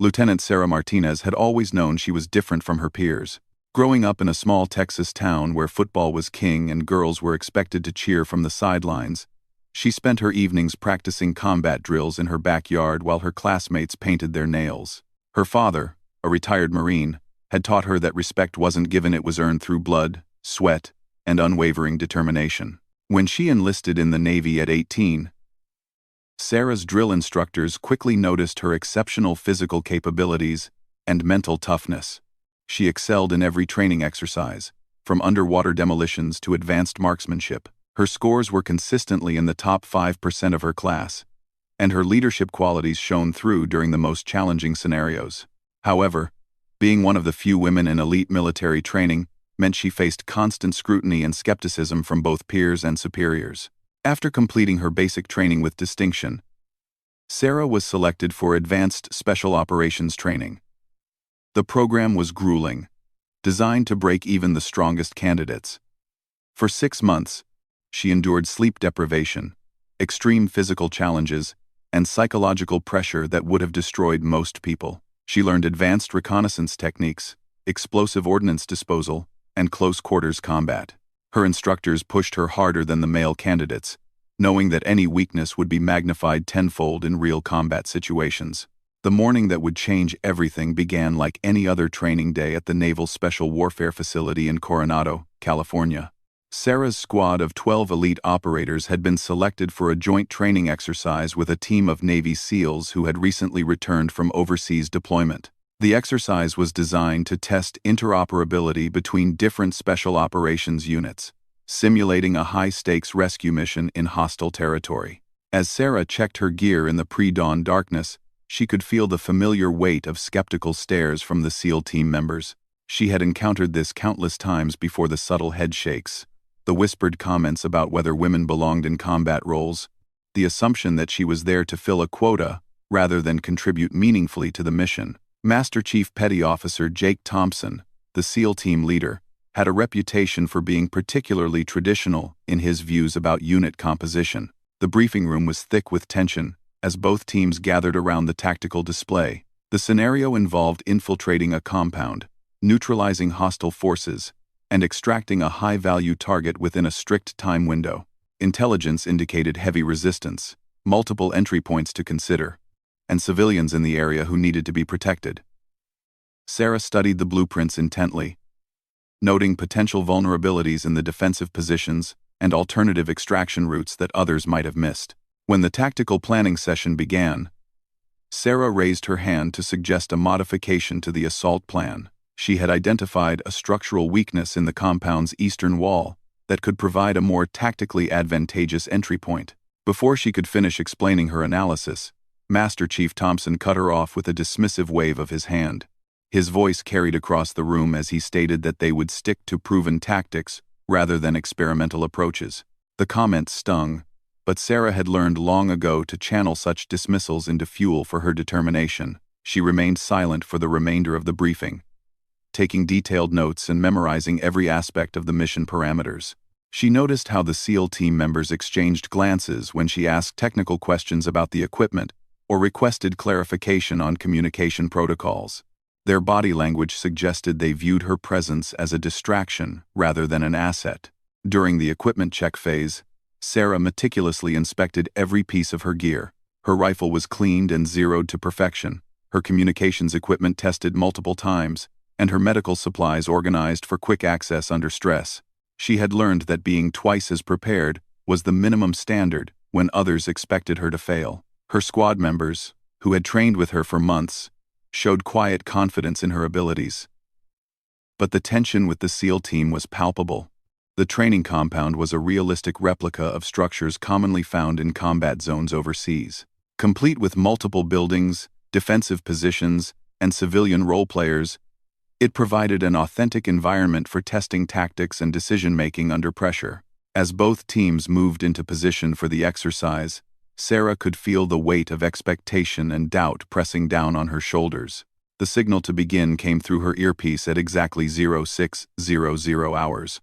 Lieutenant Sarah Martinez had always known she was different from her peers. Growing up in a small Texas town where football was king and girls were expected to cheer from the sidelines, she spent her evenings practicing combat drills in her backyard while her classmates painted their nails. Her father, a retired Marine, had taught her that respect wasn't given, it was earned through blood, sweat, and unwavering determination. When she enlisted in the Navy at 18, Sarah's drill instructors quickly noticed her exceptional physical capabilities and mental toughness. She excelled in every training exercise, from underwater demolitions to advanced marksmanship. Her scores were consistently in the top 5% of her class, and her leadership qualities shone through during the most challenging scenarios. However, being one of the few women in elite military training meant she faced constant scrutiny and skepticism from both peers and superiors. After completing her basic training with distinction, Sarah was selected for Advanced Special Operations Training. The program was grueling, designed to break even the strongest candidates. For 6 months, she endured sleep deprivation, extreme physical challenges, and psychological pressure that would have destroyed most people. She learned advanced reconnaissance techniques, explosive ordnance disposal, and close-quarters combat. Her instructors pushed her harder than the male candidates, knowing that any weakness would be magnified tenfold in real combat situations. The morning that would change everything began like any other training day at the Naval Special Warfare Facility in Coronado, California. Sarah's squad of 12 elite operators had been selected for a joint training exercise with a team of Navy SEALs who had recently returned from overseas deployment. The exercise was designed to test interoperability between different special operations units, simulating a high-stakes rescue mission in hostile territory. As Sarah checked her gear in the pre-dawn darkness, she could feel the familiar weight of skeptical stares from the SEAL team members. She had encountered this countless times before: the subtle head shakes, the whispered comments about whether women belonged in combat roles, the assumption that she was there to fill a quota rather than contribute meaningfully to the mission. Master Chief Petty Officer Jake Thompson, the SEAL team leader, had a reputation for being particularly traditional in his views about unit composition. The briefing room was thick with tension as both teams gathered around the tactical display. The scenario involved infiltrating a compound, neutralizing hostile forces, and extracting a high-value target within a strict time window. Intelligence indicated heavy resistance, multiple entry points to consider, and civilians in the area who needed to be protected. Sarah studied the blueprints intently, noting potential vulnerabilities in the defensive positions and alternative extraction routes that others might have missed. When the tactical planning session began, Sarah raised her hand to suggest a modification to the assault plan. She had identified a structural weakness in the compound's eastern wall that could provide a more tactically advantageous entry point. Before she could finish explaining her analysis, Master Chief Thompson cut her off with a dismissive wave of his hand. His voice carried across the room as he stated that they would stick to proven tactics rather than experimental approaches. The comment stung, but Sarah had learned long ago to channel such dismissals into fuel for her determination. She remained silent for the remainder of the briefing, taking detailed notes and memorizing every aspect of the mission parameters. She noticed how the SEAL team members exchanged glances when she asked technical questions about the equipment or requested clarification on communication protocols. Their body language suggested they viewed her presence as a distraction rather than an asset. During the equipment check phase, Sarah meticulously inspected every piece of her gear. Her rifle was cleaned and zeroed to perfection, her communications equipment tested multiple times, and her medical supplies organized for quick access under stress. She had learned that being twice as prepared was the minimum standard when others expected her to fail. Her squad members, who had trained with her for months, showed quiet confidence in her abilities. But the tension with the SEAL team was palpable. The training compound was a realistic replica of structures commonly found in combat zones overseas. Complete with multiple buildings, defensive positions, and civilian role players, it provided an authentic environment for testing tactics and decision-making under pressure. As both teams moved into position for the exercise, Sarah could feel the weight of expectation and doubt pressing down on her shoulders. The signal to begin came through her earpiece at exactly 0600 hours.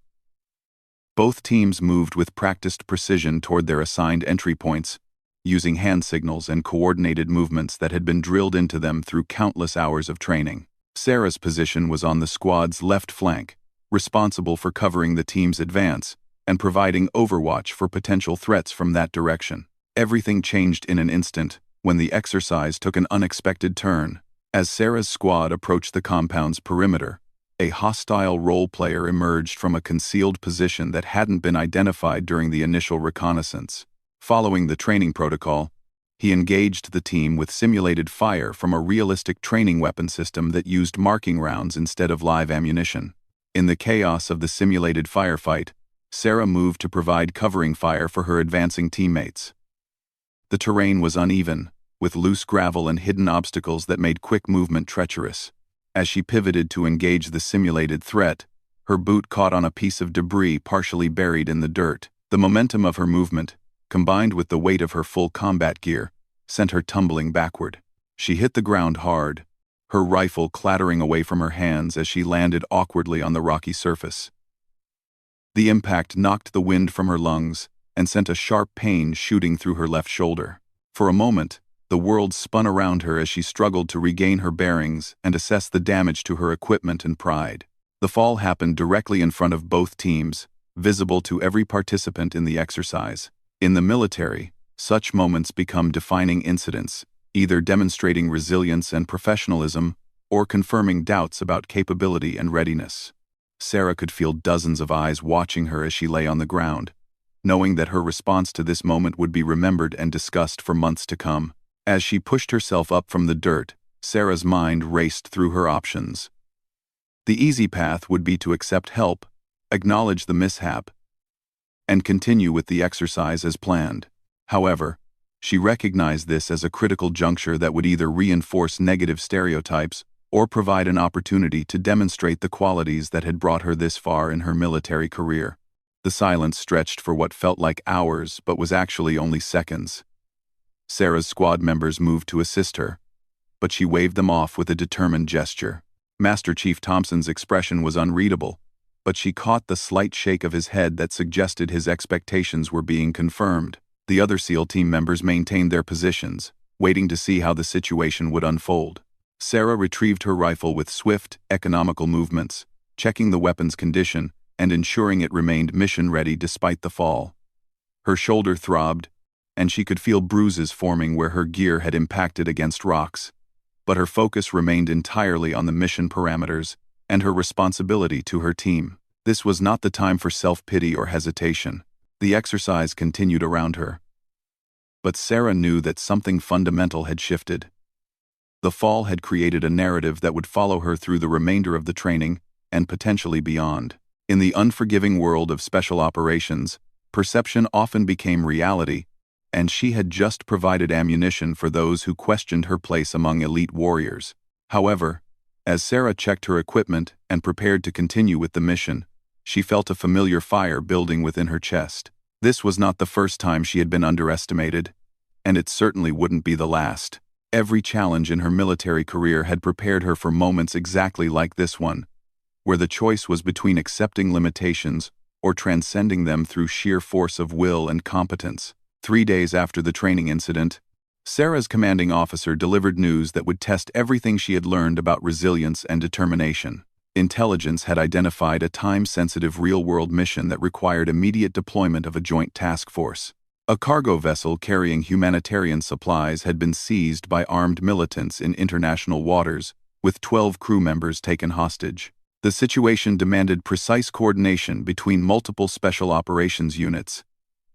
Both teams moved with practiced precision toward their assigned entry points, using hand signals and coordinated movements that had been drilled into them through countless hours of training. Sarah's position was on the squad's left flank, responsible for covering the team's advance and providing overwatch for potential threats from that direction. Everything changed in an instant when the exercise took an unexpected turn. As Sarah's squad approached the compound's perimeter, a hostile role player emerged from a concealed position that hadn't been identified during the initial reconnaissance. Following the training protocol, he engaged the team with simulated fire from a realistic training weapon system that used marking rounds instead of live ammunition. In the chaos of the simulated firefight, Sarah moved to provide covering fire for her advancing teammates. The terrain was uneven, with loose gravel and hidden obstacles that made quick movement treacherous. As she pivoted to engage the simulated threat, her boot caught on a piece of debris partially buried in the dirt. The momentum of her movement, combined with the weight of her full combat gear, sent her tumbling backward. She hit the ground hard, her rifle clattering away from her hands as she landed awkwardly on the rocky surface. The impact knocked the wind from her lungs and sent a sharp pain shooting through her left shoulder. For a moment, the world spun around her as she struggled to regain her bearings and assess the damage to her equipment and pride. The fall happened directly in front of both teams, visible to every participant in the exercise. In the military, such moments become defining incidents, either demonstrating resilience and professionalism or confirming doubts about capability and readiness. Sarah could feel dozens of eyes watching her as she lay on the ground, knowing that her response to this moment would be remembered and discussed for months to come. As she pushed herself up from the dirt, Sarah's mind raced through her options. The easy path would be to accept help, acknowledge the mishap, and continue with the exercise as planned. However, she recognized this as a critical juncture that would either reinforce negative stereotypes or provide an opportunity to demonstrate the qualities that had brought her this far in her military career. The silence stretched for what felt like hours but was actually only seconds. Sarah's squad members moved to assist her, but she waved them off with a determined gesture. Master Chief Thompson's expression was unreadable, but she caught the slight shake of his head that suggested his expectations were being confirmed. The other SEAL team members maintained their positions, waiting to see how the situation would unfold. Sarah retrieved her rifle with swift, economical movements, checking the weapon's condition and ensuring it remained mission-ready despite the fall. Her shoulder throbbed, and she could feel bruises forming where her gear had impacted against rocks, but her focus remained entirely on the mission parameters and her responsibility to her team. This was not the time for self-pity or hesitation. The exercise continued around her. But Sarah knew that something fundamental had shifted. The fall had created a narrative that would follow her through the remainder of the training and potentially beyond. In the unforgiving world of special operations, perception often became reality, and she had just provided ammunition for those who questioned her place among elite warriors. However, as Sarah checked her equipment and prepared to continue with the mission, she felt a familiar fire building within her chest. This was not the first time she had been underestimated, and it certainly wouldn't be the last. Every challenge in her military career had prepared her for moments exactly like this one, where the choice was between accepting limitations or transcending them through sheer force of will and competence. 3 days after the training incident, Sarah's commanding officer delivered news that would test everything she had learned about resilience and determination. Intelligence had identified a time-sensitive real-world mission that required immediate deployment of a joint task force. A cargo vessel carrying humanitarian supplies had been seized by armed militants in international waters, with 12 crew members taken hostage. The situation demanded precise coordination between multiple special operations units,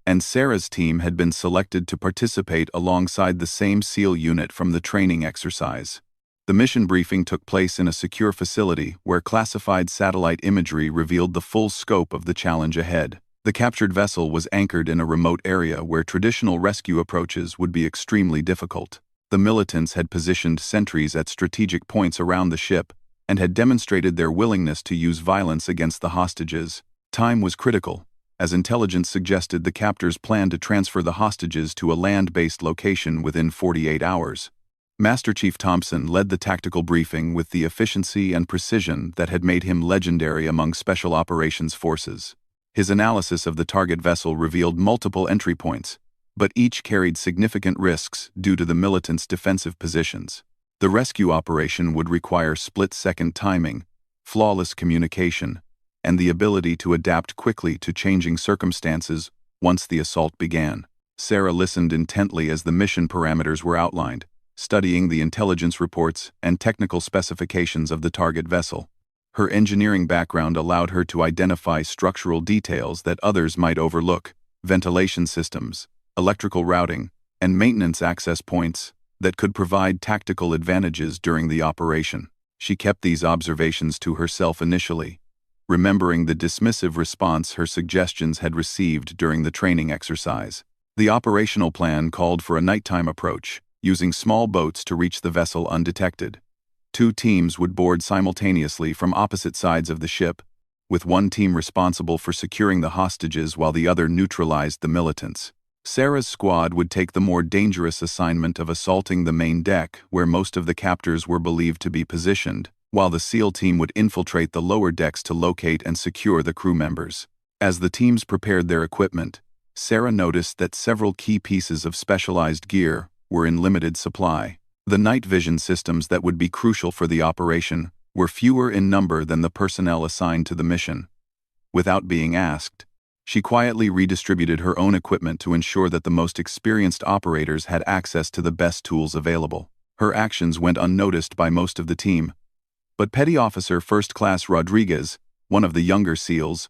and Sarah's team had been selected to participate alongside the same SEAL unit from the training exercise. The mission briefing took place in a secure facility where classified satellite imagery revealed the full scope of the challenge ahead. The captured vessel was anchored in a remote area where traditional rescue approaches would be extremely difficult. The militants had positioned sentries at strategic points around the ship and had demonstrated their willingness to use violence against the hostages. Time was critical, as intelligence suggested the captors planned to transfer the hostages to a land-based location within 48 hours. Master Chief Thompson led the tactical briefing with the efficiency and precision that had made him legendary among special operations forces. His analysis of the target vessel revealed multiple entry points, but each carried significant risks due to the militants' defensive positions. The rescue operation would require split-second timing, flawless communication, and the ability to adapt quickly to changing circumstances once the assault began. Sarah listened intently as the mission parameters were outlined, studying the intelligence reports and technical specifications of the target vessel. Her engineering background allowed her to identify structural details that others might overlook: ventilation systems, electrical routing, and maintenance access points that could provide tactical advantages during the operation. She kept these observations to herself initially, remembering the dismissive response her suggestions had received during the training exercise. The operational plan called for a nighttime approach, using small boats to reach the vessel undetected. 2 teams would board simultaneously from opposite sides of the ship, with one team responsible for securing the hostages while the other neutralized the militants. Sarah's squad would take the more dangerous assignment of assaulting the main deck, where most of the captors were believed to be positioned, while the SEAL team would infiltrate the lower decks to locate and secure the crew members. As the teams prepared their equipment, Sarah noticed that several key pieces of specialized gear were in limited supply. The night vision systems that would be crucial for the operation were fewer in number than the personnel assigned to the mission. Without being asked, she quietly redistributed her own equipment to ensure that the most experienced operators had access to the best tools available. Her actions went unnoticed by most of the team, but Petty Officer First Class Rodriguez, one of the younger SEALs,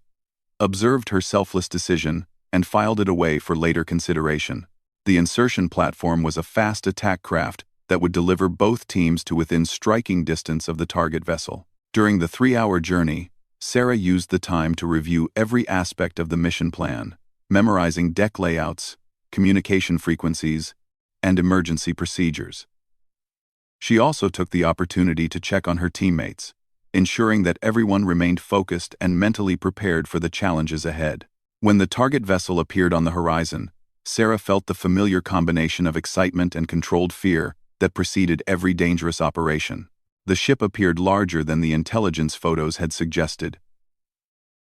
observed her selfless decision and filed it away for later consideration. The insertion platform was a fast attack craft that would deliver both teams to within striking distance of the target vessel. During the 3-hour journey, Sarah used the time to review every aspect of the mission plan, memorizing deck layouts, communication frequencies, and emergency procedures. She also took the opportunity to check on her teammates, ensuring that everyone remained focused and mentally prepared for the challenges ahead. When the target vessel appeared on the horizon, Sarah felt the familiar combination of excitement and controlled fear that preceded every dangerous operation. The ship appeared larger than the intelligence photos had suggested,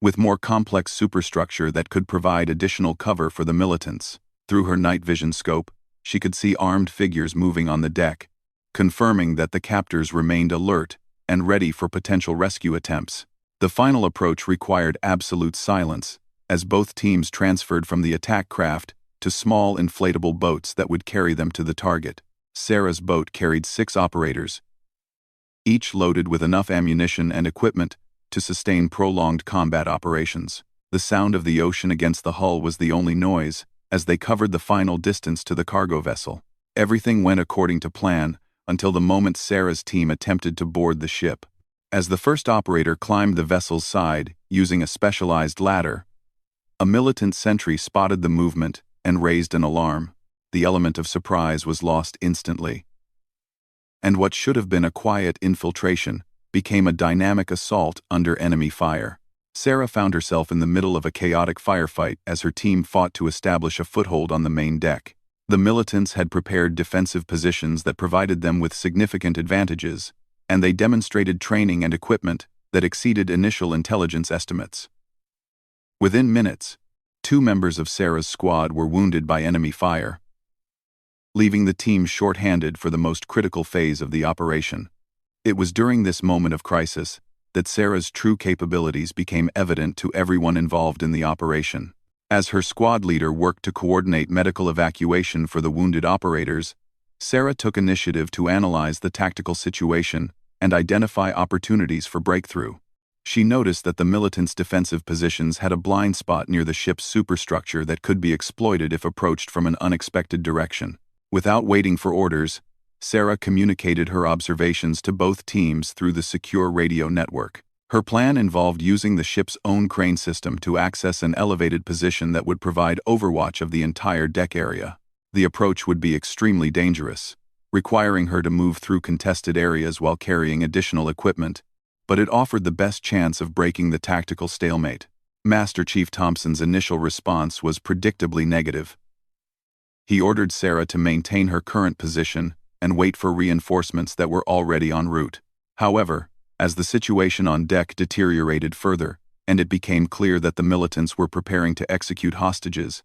with more complex superstructure that could provide additional cover for the militants. Through her night vision scope, she could see armed figures moving on the deck, confirming that the captors remained alert and ready for potential rescue attempts. The final approach required absolute silence, as both teams transferred from the attack craft to small inflatable boats that would carry them to the target. Sarah's boat carried 6 operators, each loaded with enough ammunition and equipment to sustain prolonged combat operations. The sound of the ocean against the hull was the only noise as they covered the final distance to the cargo vessel. Everything went according to plan until the moment Sarah's team attempted to board the ship. As the first operator climbed the vessel's side using a specialized ladder, a militant sentry spotted the movement and raised an alarm. The element of surprise was lost instantly, and what should have been a quiet infiltration became a dynamic assault under enemy fire. Sarah found herself in the middle of a chaotic firefight as her team fought to establish a foothold on the main deck. The militants had prepared defensive positions that provided them with significant advantages, and they demonstrated training and equipment that exceeded initial intelligence estimates. Within minutes, 2 members of Sarah's squad were wounded by enemy fire, leaving the team short-handed for the most critical phase of the operation. It was during this moment of crisis that Sarah's true capabilities became evident to everyone involved in the operation. As her squad leader worked to coordinate medical evacuation for the wounded operators, Sarah took initiative to analyze the tactical situation and identify opportunities for breakthrough. She noticed that the militants' defensive positions had a blind spot near the ship's superstructure that could be exploited if approached from an unexpected direction. Without waiting for orders, Sarah communicated her observations to both teams through the secure radio network. Her plan involved using the ship's own crane system to access an elevated position that would provide overwatch of the entire deck area. The approach would be extremely dangerous, requiring her to move through contested areas while carrying additional equipment, but it offered the best chance of breaking the tactical stalemate. Master Chief Thompson's initial response was predictably negative. He ordered Sarah to maintain her current position and wait for reinforcements that were already en route. However, as the situation on deck deteriorated further, and it became clear that the militants were preparing to execute hostages,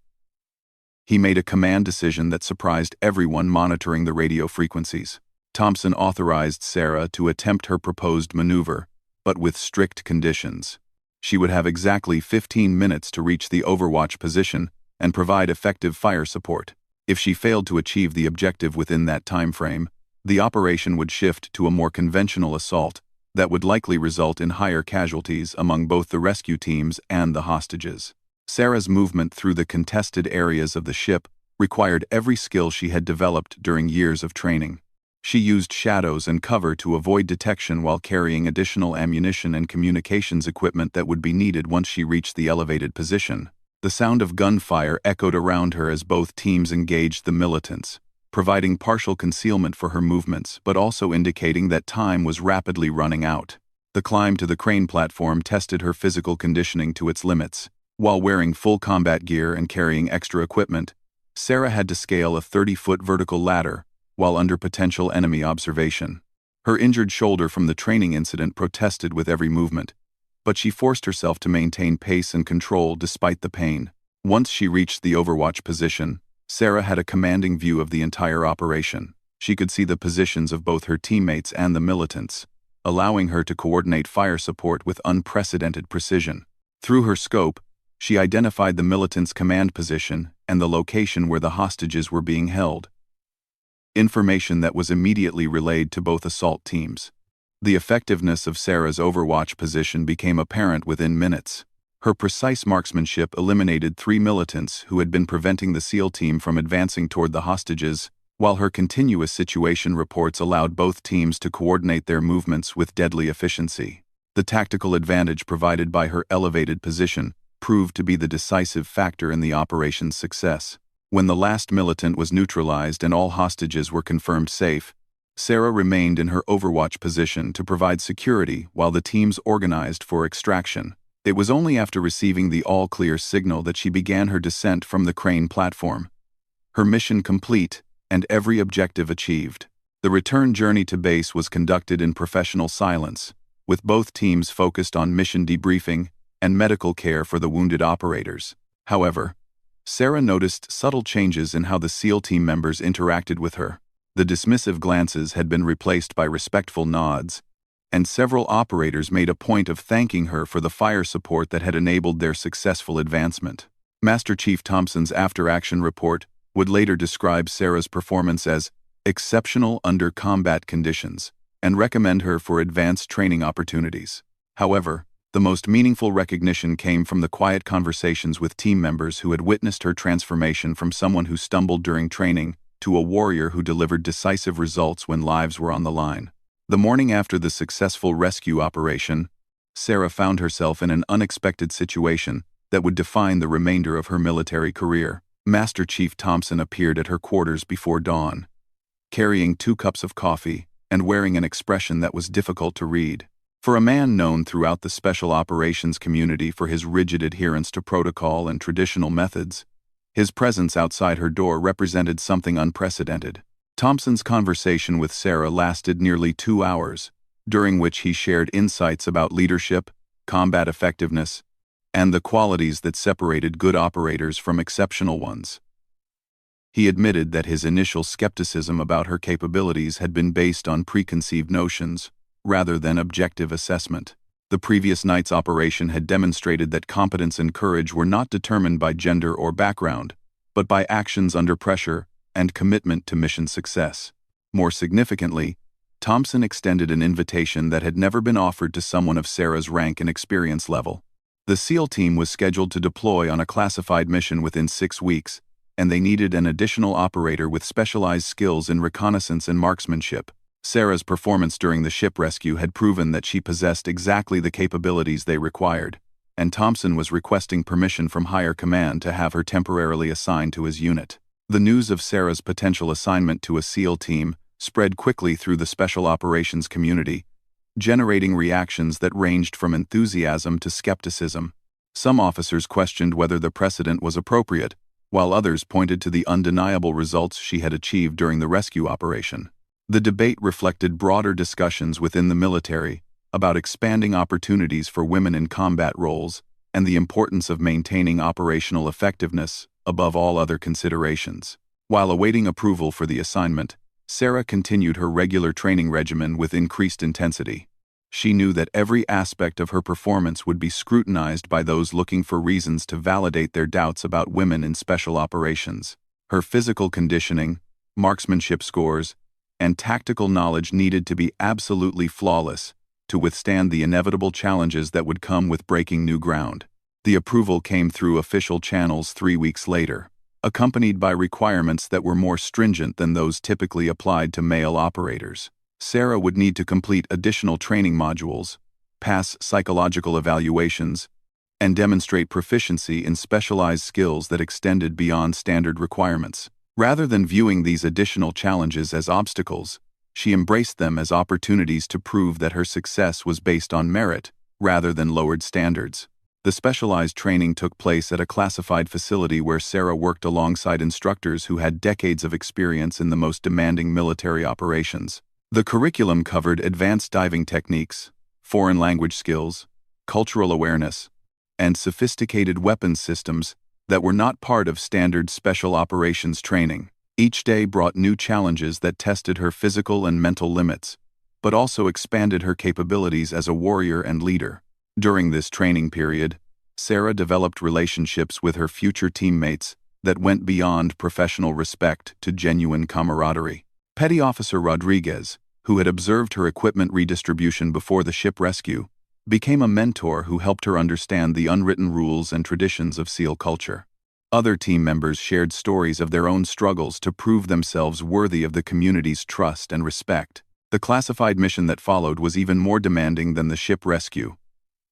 He made a command decision that surprised everyone monitoring the radio frequencies. Thompson authorized Sarah to attempt her proposed maneuver, but with strict conditions. She would have exactly 15 minutes to reach the overwatch position and provide effective fire support. If she failed to achieve the objective within that time frame, the operation would shift to a more conventional assault that would likely result in higher casualties among both the rescue teams and the hostages. Sarah's movement through the contested areas of the ship required every skill she had developed during years of training. She used shadows and cover to avoid detection while carrying additional ammunition and communications equipment that would be needed once she reached the elevated position. The sound of gunfire echoed around her as both teams engaged the militants, providing partial concealment for her movements but also indicating that time was rapidly running out. The climb to the crane platform tested her physical conditioning to its limits. While wearing full combat gear and carrying extra equipment, Sarah had to scale a 30-foot vertical ladder while under potential enemy observation. Her injured shoulder from the training incident protested with every movement, but she forced herself to maintain pace and control despite the pain. Once she reached the overwatch position, Sarah had a commanding view of the entire operation. She could see the positions of both her teammates and the militants, allowing her to coordinate fire support with unprecedented precision. Through her scope, she identified the militants' command position and the location where the hostages were being held, information that was immediately relayed to both assault teams. The effectiveness of Sarah's overwatch position became apparent within minutes. Her precise marksmanship eliminated 3 militants who had been preventing the SEAL team from advancing toward the hostages, while her continuous situation reports allowed both teams to coordinate their movements with deadly efficiency. The tactical advantage provided by her elevated position proved to be the decisive factor in the operation's success. When the last militant was neutralized and all hostages were confirmed safe, Sarah remained in her overwatch position to provide security while the teams organized for extraction. It was only after receiving the all-clear signal that she began her descent from the crane platform. Her mission complete and every objective achieved. The return journey to base was conducted in professional silence, with both teams focused on mission debriefing and medical care for the wounded operators. However, Sarah noticed subtle changes in how the SEAL team members interacted with her. The dismissive glances had been replaced by respectful nods, and several operators made a point of thanking her for the fire support that had enabled their successful advancement. Master Chief Thompson's after-action report would later describe Sarah's performance as exceptional under combat conditions and recommend her for advanced training opportunities. However, the most meaningful recognition came from the quiet conversations with team members who had witnessed her transformation from someone who stumbled during training to a warrior who delivered decisive results when lives were on the line. The morning after the successful rescue operation, Sarah found herself in an unexpected situation that would define the remainder of her military career. Master Chief Thompson appeared at her quarters before dawn, carrying 2 cups of coffee and wearing an expression that was difficult to read. For a man known throughout the special operations community for his rigid adherence to protocol and traditional methods, his presence outside her door represented something unprecedented. Thompson's conversation with Sarah lasted nearly 2 hours, during which he shared insights about leadership, combat effectiveness, and the qualities that separated good operators from exceptional ones. He admitted that his initial skepticism about her capabilities had been based on preconceived notions, rather than objective assessment. The previous night's operation had demonstrated that competence and courage were not determined by gender or background, but by actions under pressure and commitment to mission success. More significantly, Thompson extended an invitation that had never been offered to someone of Sarah's rank and experience level. The SEAL team was scheduled to deploy on a classified mission within 6 weeks, and they needed an additional operator with specialized skills in reconnaissance and marksmanship. Sarah's performance during the ship rescue had proven that she possessed exactly the capabilities they required, and Thompson was requesting permission from higher command to have her temporarily assigned to his unit. The news of Sarah's potential assignment to a SEAL team spread quickly through the special operations community, generating reactions that ranged from enthusiasm to skepticism. Some officers questioned whether the precedent was appropriate, while others pointed to the undeniable results she had achieved during the rescue operation. The debate reflected broader discussions within the military about expanding opportunities for women in combat roles and the importance of maintaining operational effectiveness above all other considerations. While awaiting approval for the assignment, Sarah continued her regular training regimen with increased intensity. She knew that every aspect of her performance would be scrutinized by those looking for reasons to validate their doubts about women in special operations. Her physical conditioning, marksmanship scores, and tactical knowledge needed to be absolutely flawless to withstand the inevitable challenges that would come with breaking new ground. The approval came through official channels 3 weeks later, accompanied by requirements that were more stringent than those typically applied to male operators. Sarah would need to complete additional training modules, pass psychological evaluations, and demonstrate proficiency in specialized skills that extended beyond standard requirements. Rather than viewing these additional challenges as obstacles, she embraced them as opportunities to prove that her success was based on merit rather than lowered standards. The specialized training took place at a classified facility where Sarah worked alongside instructors who had decades of experience in the most demanding military operations. The curriculum covered advanced diving techniques, foreign language skills, cultural awareness, and sophisticated weapons systems that were not part of standard special operations training. Each day brought new challenges that tested her physical and mental limits, but also expanded her capabilities as a warrior and leader. During this training period, Sarah developed relationships with her future teammates that went beyond professional respect to genuine camaraderie. Petty Officer Rodriguez, who had observed her equipment redistribution before the ship rescue, became a mentor who helped her understand the unwritten rules and traditions of SEAL culture. Other team members shared stories of their own struggles to prove themselves worthy of the community's trust and respect. The classified mission that followed was even more demanding than the ship rescue,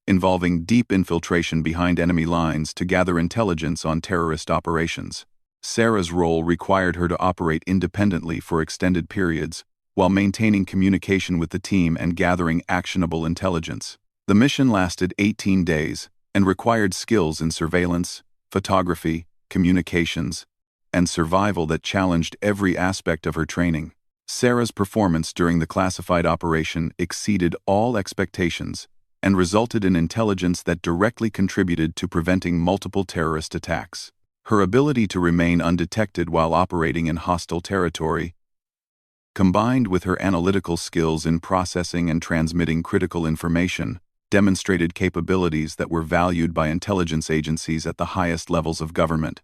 involving deep infiltration behind enemy lines to gather intelligence on terrorist operations. Sarah's role required her to operate independently for extended periods, while maintaining communication with the team and gathering actionable intelligence. The mission lasted 18 days and required skills in surveillance, photography, communications, and survival that challenged every aspect of her training. Sarah's performance during the classified operation exceeded all expectations and resulted in intelligence that directly contributed to preventing multiple terrorist attacks. Her ability to remain undetected while operating in hostile territory, combined with her analytical skills in processing and transmitting critical information, demonstrated capabilities that were valued by intelligence agencies at the highest levels of government.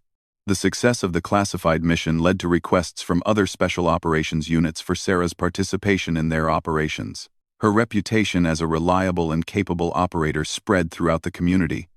The success of the classified mission led to requests from other special operations units for Sarah's participation in their operations. Her reputation as a reliable and capable operator spread throughout the community,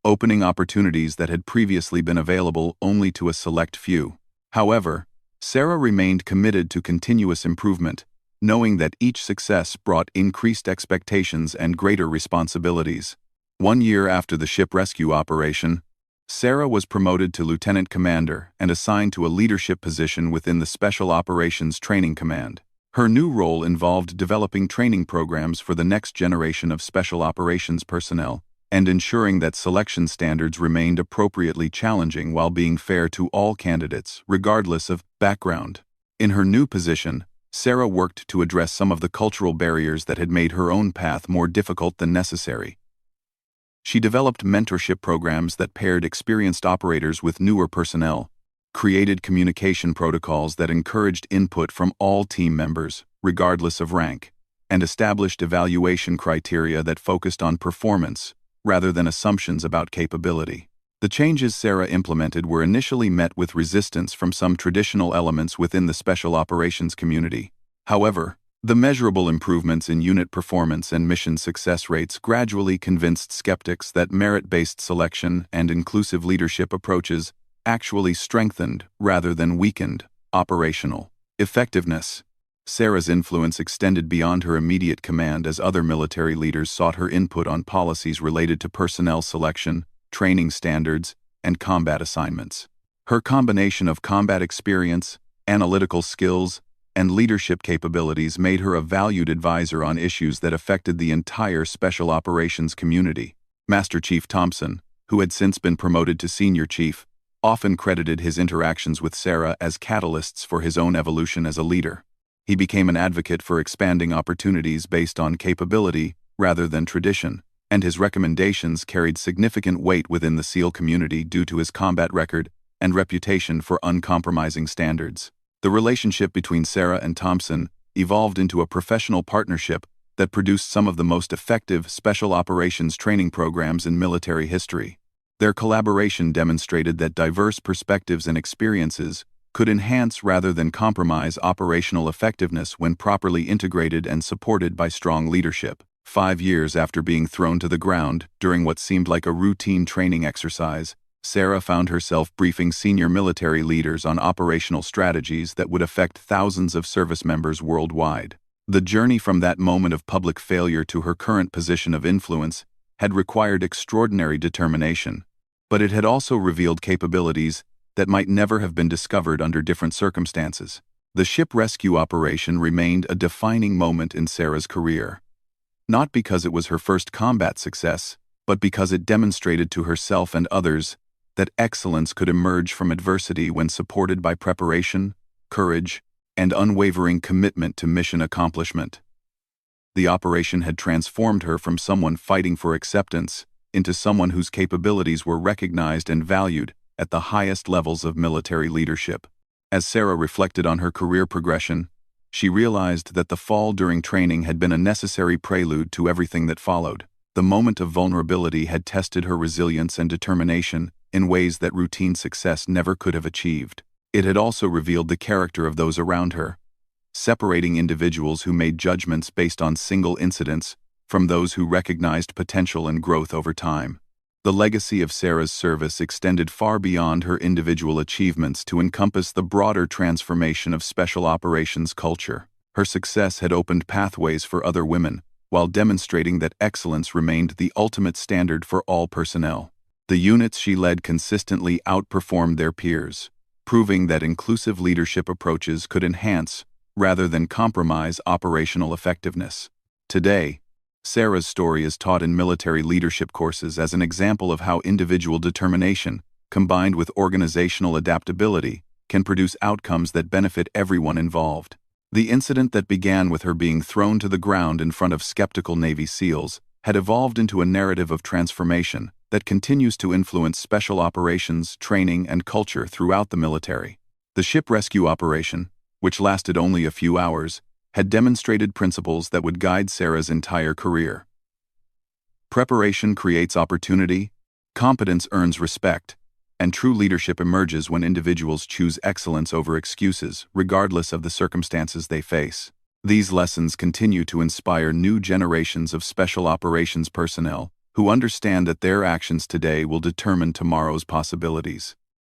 opening opportunities that had previously been available only to a select few. However, Sarah remained committed to continuous improvement, knowing that each success brought increased expectations and greater responsibilities. 1 year after the ship rescue operation, Sarah was promoted to lieutenant commander and assigned to a leadership position within the Special Operations Training Command. Her new role involved developing training programs for the next generation of special operations personnel and ensuring that selection standards remained appropriately challenging while being fair to all candidates, regardless of background. In her new position, Sarah worked to address some of the cultural barriers that had made her own path more difficult than necessary. She developed mentorship programs that paired experienced operators with newer personnel, created communication protocols that encouraged input from all team members, regardless of rank, and established evaluation criteria that focused on performance rather than assumptions about capability. The changes Sarah implemented were initially met with resistance from some traditional elements within the special operations community. However, the measurable improvements in unit performance and mission success rates gradually convinced skeptics that merit-based selection and inclusive leadership approaches actually strengthened rather than weakened operational effectiveness. Sarah's influence extended beyond her immediate command as other military leaders sought her input on policies related to personnel selection, training standards, and combat assignments. Her combination of combat experience, analytical skills, and leadership capabilities made her a valued advisor on issues that affected the entire special operations community. Master Chief Thompson, who had since been promoted to senior chief, often credited his interactions with Sarah as catalysts for his own evolution as a leader. He became an advocate for expanding opportunities based on capability rather than tradition, and his recommendations carried significant weight within the SEAL community due to his combat record and reputation for uncompromising standards. The relationship between Sarah and Thompson evolved into a professional partnership that produced some of the most effective special operations training programs in military history. Their collaboration demonstrated that diverse perspectives and experiences could enhance rather than compromise operational effectiveness when properly integrated and supported by strong leadership. 5 years after being thrown to the ground during what seemed like a routine training exercise, Sarah found herself briefing senior military leaders on operational strategies that would affect thousands of service members worldwide. The journey from that moment of public failure to her current position of influence had required extraordinary determination, but it had also revealed capabilities that might never have been discovered under different circumstances. The ship rescue operation remained a defining moment in Sarah's career. Not because it was her first combat success, but because it demonstrated to herself and others that excellence could emerge from adversity when supported by preparation, courage, and unwavering commitment to mission accomplishment. The operation had transformed her from someone fighting for acceptance into someone whose capabilities were recognized and valued at the highest levels of military leadership. As Sarah reflected on her career progression, she realized that the fall during training had been a necessary prelude to everything that followed. The moment of vulnerability had tested her resilience and determination in ways that routine success never could have achieved. It had also revealed the character of those around her, separating individuals who made judgments based on single incidents from those who recognized potential and growth over time. The legacy of Sarah's service extended far beyond her individual achievements to encompass the broader transformation of special operations culture. Her success had opened pathways for other women, while demonstrating that excellence remained the ultimate standard for all personnel. The units she led consistently outperformed their peers, proving that inclusive leadership approaches could enhance rather than compromise operational effectiveness. Today, Sarah's story is taught in military leadership courses as an example of how individual determination, combined with organizational adaptability, can produce outcomes that benefit everyone involved. The incident that began with her being thrown to the ground in front of skeptical Navy SEALs had evolved into a narrative of transformation that continues to influence special operations, training, and culture throughout the military. The ship rescue operation, which lasted only a few hours, had demonstrated principles that would guide Sarah's entire career. Preparation creates opportunity, competence earns respect, and true leadership emerges when individuals choose excellence over excuses, regardless of the circumstances they face. These lessons continue to inspire new generations of special operations personnel who understand that their actions today will determine tomorrow's possibilities.